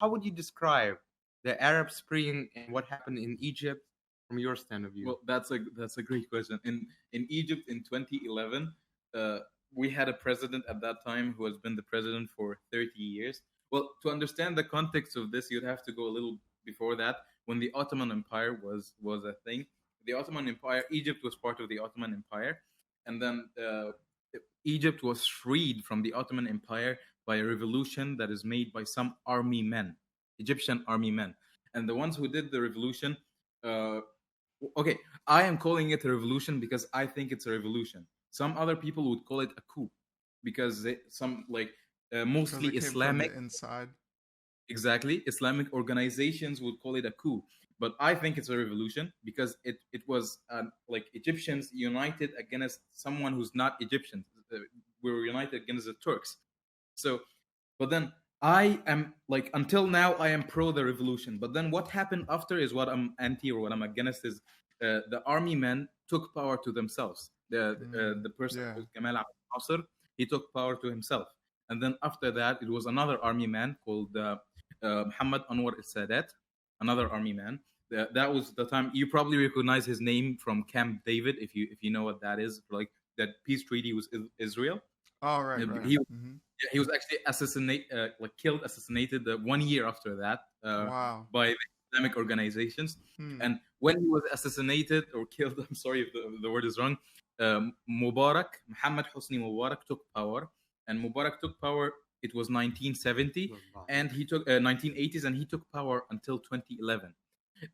how would you describe the Arab Spring and what happened in Egypt from your stand of view? Well, that's a great question. In Egypt in 2011, uh, we had a president at that time who has been the president for 30 years. Well, to understand the context of this, you'd have to go a little before that, when the Ottoman Empire was a thing. The Ottoman Empire, Egypt was part of the Ottoman Empire, and then Egypt was freed from the Ottoman Empire by a revolution that is made by some army men, Egyptian army men, and the ones who did the revolution. Uh, okay, I am calling it a revolution because I think it's a revolution. Some other people would call it a coup because some like Because mostly it came from Islamic, the inside. exactly, Islamic organizations would call it a coup. But I think it's a revolution because it was like Egyptians united against someone who's not Egyptian. We were united against the Turks. So, but then I am like, until now I am pro the revolution. But then what happened after is what I'm anti or what I'm against is the army men took power to themselves. The person Yeah. was Gamal Abdel Nasser. He took power to himself, and then after that it was another army man called Muhammad Anwar al-Sadat, another army man. That was the time you probably recognize his name from Camp David if you know what that is, like that peace treaty with Israel. Oh, right, right. He Hmm. yeah, he was actually assassinated 1 year after that Wow. by the Islamic organizations. Hmm. And when he was assassinated or killed, I'm sorry if the word is wrong, Muhammad Hosni Mubarak took power. And Mubarak took power, it was 1970, and he took 1980s, and he took power until 2011.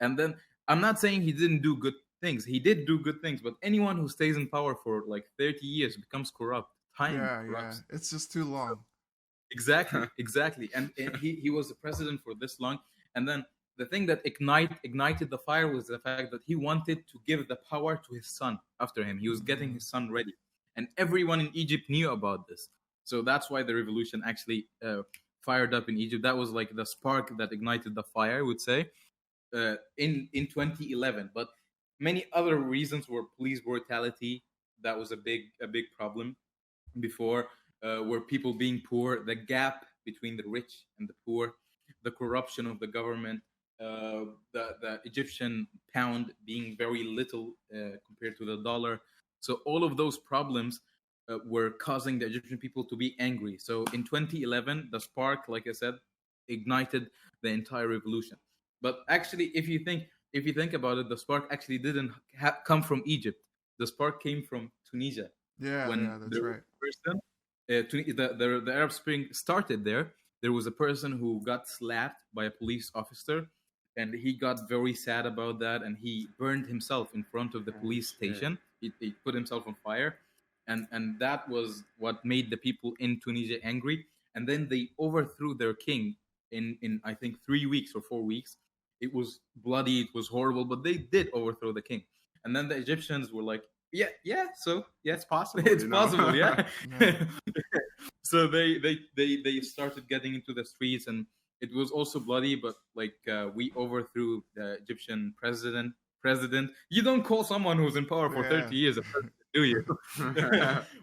And then I'm not saying he didn't do good things. He did do good things, but anyone who stays in power for like 30 years becomes corrupt. Time Yeah, yeah. corrupts. It's just too long. Exactly, exactly. And he was the president for this long. And then the thing that ignited the fire was the fact that he wanted to give the power to his son after him. He was getting Mm. his son ready. And everyone in Egypt knew about this. So that's why the revolution actually fired up in Egypt. That was like the spark that ignited the fire, I would say, in 2011. But many other reasons were police brutality. That was a big problem before, were people being poor, the gap between the rich and the poor, the corruption of the government, the Egyptian pound being very little compared to the dollar. So all of those problems were causing the Egyptian people to be angry. So in 2011, the spark, like I said, ignited the entire revolution. But actually, if you think about it, the spark actually didn't come from Egypt. The spark came from Tunisia Yeah, when yeah, that's there was right. a person, the Arab Spring started there. There was a person who got slapped by a police officer, and he got very sad about that, and he burned himself in front of the Oh, police shit. station. He put himself on fire, and that was what made the people in Tunisia angry. And then they overthrew their king in I think 3 weeks or 4 weeks. It was bloody, it was horrible, but they did overthrow the king. And then the Egyptians were like, yeah, yeah, so yeah, It's possible, it's you know. possible, yeah. Yeah. So they started getting into the streets, and it was also bloody, but like we overthrew the Egyptian president. You don't call someone who's in power for Yeah. 30 years a president, do you?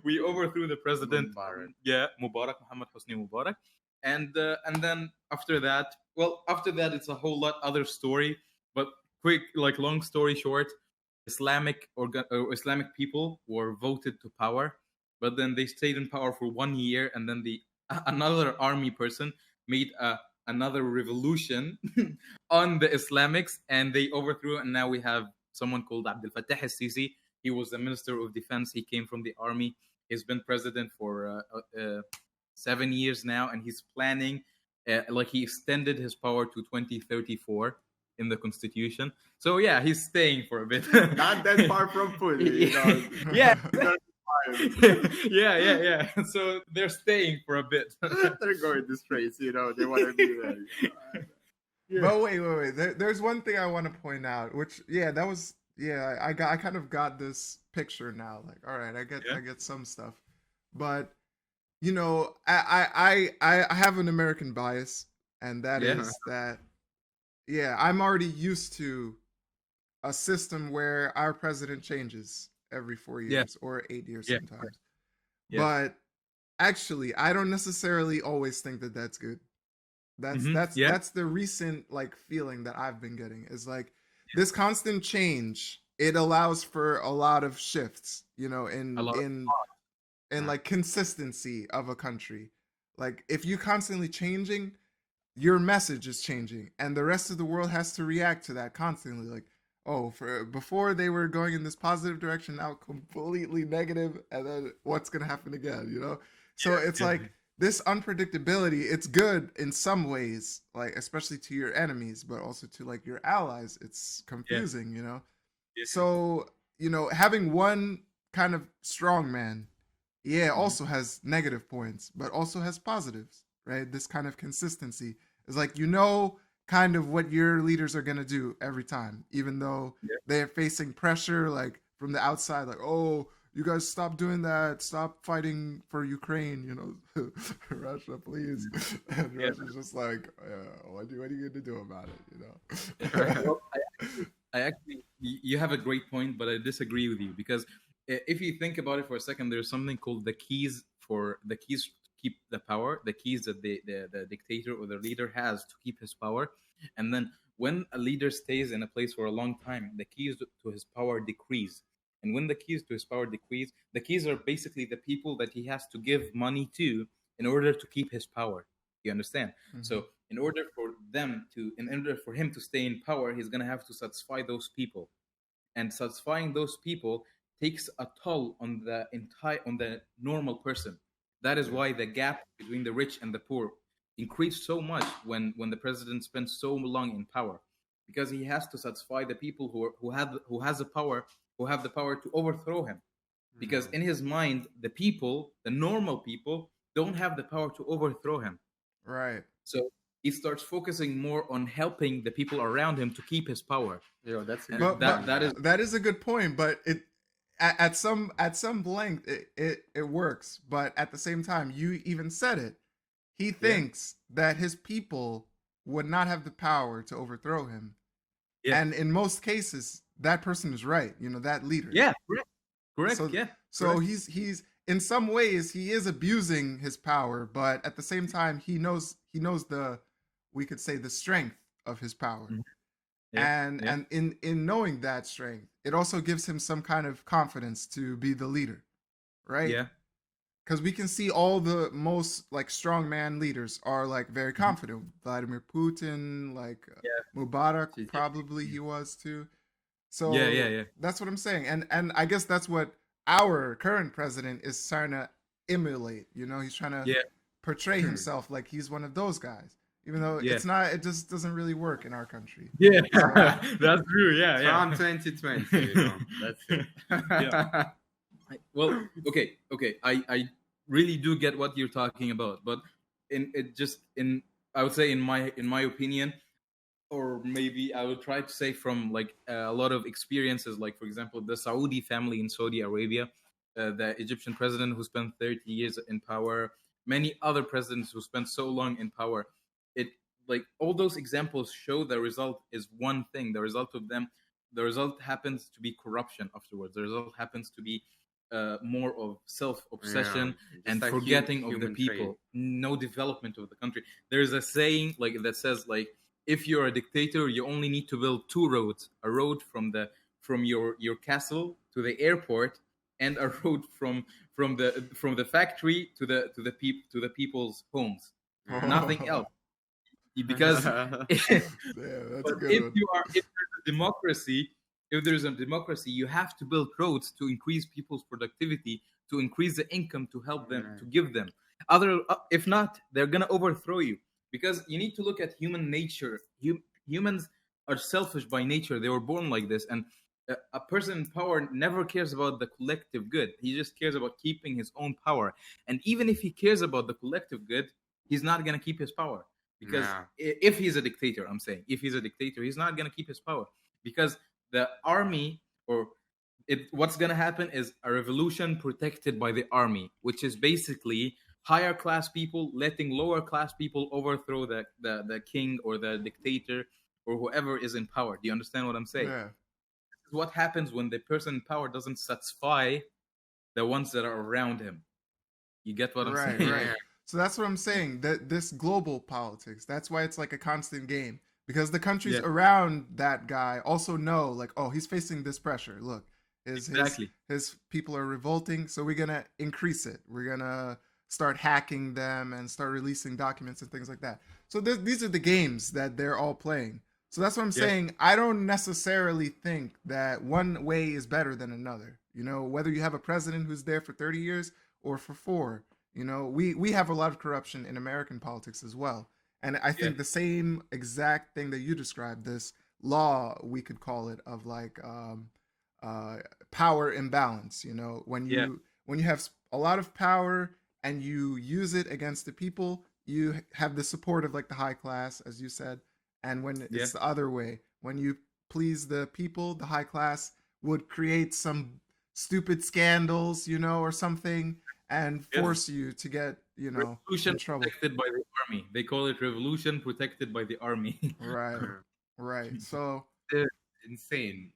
We overthrew the president, Mubarak. yeah, Mubarak, Muhammad Hosni Mubarak. And then after that, well, after that it's a whole lot other story. But quick, like long story short, Islamic people were voted to power, but then they stayed in power for 1 year, and then another army person made another revolution on the Islamics, and they overthrew. And now we have someone called Abdel Fattah al-Sisi. He was the minister of defense. He came from the army. He's been president for 7 years now, and he's planning, like he extended his power to 2034 in the constitution. So yeah, he's staying for a bit. Not that far from fully, you know. Yeah, They're fine. yeah. So they're staying for a bit. They're going this race, you know. They want to be there. You know. Yeah. But wait. There's one thing I want to point out, which that was I kind of got this picture now. Like, all right, Yeah. I get some stuff, but I have an American bias, and that Yeah. is that I'm already used to a system where our president changes every 4 years Yeah. or 8 years Yeah. sometimes. Yeah. But actually, I don't necessarily always think that that's good. That's Mm-hmm. that's Yeah, that's the recent like feeling that I've been getting is like this constant change. It allows for a lot of shifts, you know, a lot of in Yeah. like consistency of a country. Like if you constantly changing, your message is changing and the rest of the world has to react to that constantly. Like, oh, for before they were going in this positive direction, now completely negative, and then what's gonna happen again, you know? So it's yeah, like this unpredictability, it's good in some ways, like especially to your enemies, but also to like your allies. It's yeah, confusing, you know? yeah. So, you know, having one kind of strong man, yeah, Mhm. also has negative points, but also has positives, right? This kind of consistency is like, you know, kind of what your leaders are going to do every time, even though Yeah, they're facing pressure, like from the outside, like, oh, you guys stop doing that, stop fighting for Ukraine, you know, Russia, please. And yeah. Russia's just like, what are you going to do about it, you Well, know? I actually, you have a great point, but I disagree with you because if you think about it for a second, there's something called the keys to keep the power, the keys that the dictator or the leader has to keep his power. And then when a leader stays in a place for a long time, the keys to his power decrease. And when the keys to his power decrease, the keys are basically the people that he has to give money to in order to keep his power. You understand? Hmm. So in order for him to stay in power, he's gonna have to satisfy those people, and satisfying those people takes a toll on the normal person. That is Yeah. why the gap between the rich and the poor increased so much when the president spends so long in power, because he has to satisfy the people who have the power to overthrow him, because No. in his mind the normal people don't have the power to overthrow him. Right. So he starts focusing more on helping the people around him to keep his power. Yo, that's a And good But point. that is that is a good point. But it at some length it works. But at the same time, you even said it. He yeah, thinks that his people would not have the power to overthrow him, yeah, and in most cases, that person is right. You know, that leader. yeah, correct, correct, So yeah, so correct, he's in some ways he is abusing his power, but at the same time he knows the, we could say, the strength of his power. mhm, yeah, and yeah, and in knowing that strength, it also gives him some kind of confidence to be the leader, right? yeah, Because we can see all the most like strongman leaders are like very mhm, confident. Vladimir Putin, like yeah, Mubarak, Xi probably Jinping. he was too. yeah, yeah, So yeah, that's what I'm saying, and I guess that's what our current president is trying to emulate. You know, he's trying to yeah, portray himself like he's one of those guys, even though yeah, it's not. It just doesn't really work in our country. yeah. So That's true. Yeah, Trump yeah. 2020, you know. That's it. Yeah. Well, okay. I really do get what you're talking about, but in it just in I would say in my opinion, or maybe I would try to say from like a lot of experiences, like for example, the Saudi family in Saudi Arabia, the Egyptian president who spent 30 years in power, many other presidents who spent so long in power. It like all those examples show the result is one thing. The result happens to be corruption afterwards. The result happens to be more of self Yeah, obsession just and like forgetting of the human trait. people, no development of the country. There's a saying like that says like if you're a dictator, you only need to build two roads: a road from your castle to the airport, and a road from the factory to the people's homes. Nothing oh, else, because yeah, that's but a good one. if there's a democracy, you have to build roads to increase people's productivity, to increase the income, to help them, Right. to give them. Other, if not, they're gonna overthrow you, because you need to look at human nature. Humans are selfish by nature. They were born like this, and a person in power never cares about the collective good. He just cares about keeping his own power. And even if he cares about the collective good, he's not gonna keep his power, because Yeah. if he's a dictator, I'm saying if he's a dictator, he's not going to keep his power, because the army or what's going to happen is a revolution protected by the army, which is basically higher class people letting lower class people overthrow the king or the dictator or whoever is in power. Do you understand what I'm saying? Yeah, This is what happens when the person in power doesn't satisfy the ones that are around him. You get what I'm right, saying? right. Yeah. So that's what I'm saying. That this global politics, that's why it's like a constant game. Because the countries Yeah, around that guy also know, like, oh, he's facing this pressure. Look, exactly. his people are revolting, so we're gonna increase it. We're gonna start hacking them and start releasing documents and things like that. So these are the games that they're all playing. So that's what I'm Yeah, saying. I don't necessarily think that one way is better than another. You know, whether you have a president who's there for 30 years or for 4, you know, we have a lot of corruption in American politics as well. And I yeah, think the same exact thing that you described, this law, we could call it, of like uh, power imbalance. You know, yeah, when you have a lot of power and you use it against the people, you have the support of like the high class, as you said. And when yeah. it's the other way, when you please the people, the high class would create some stupid scandals, you know, or something, and Yes. force you to get, you know, Revolution in trouble. protected by the army. They call it revolution protected by the army. Right, Uh, right. So It's insane.